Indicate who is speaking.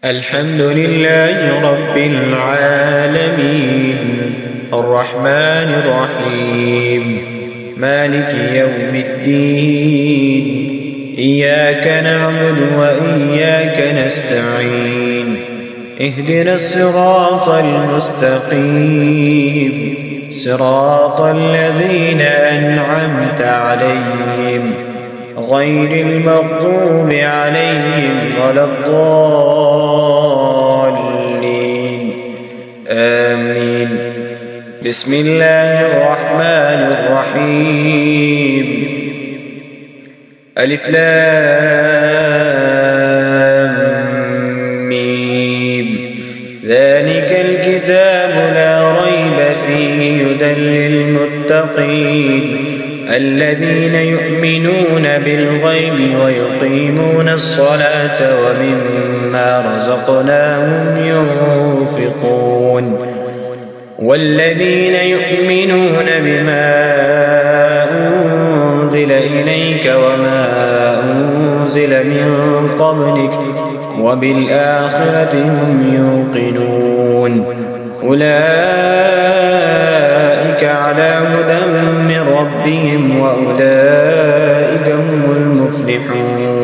Speaker 1: الحمد لله رب العالمين الرحمن الرحيم مالك يوم الدين إياك نعبد وإياك نستعين اهدنا الصراط المستقيم صراط الذين أنعمت عليهم غير المغضوب عليهم ولا الضالين آمين. بسم الله الرحمن الرحيم ألف لام ميم ذلك الكتاب لا ريب فيه هدى للمتقين الذين يؤمنون بالغيب ويقيمون الصلاة ومما رزقناهم ينفقون والذين يؤمنون بما أنزل إليك وما أنزل من قبلك وبالآخرة هم يوقنون أولئك على هدى من ربهم وأولئك هم المفلحون.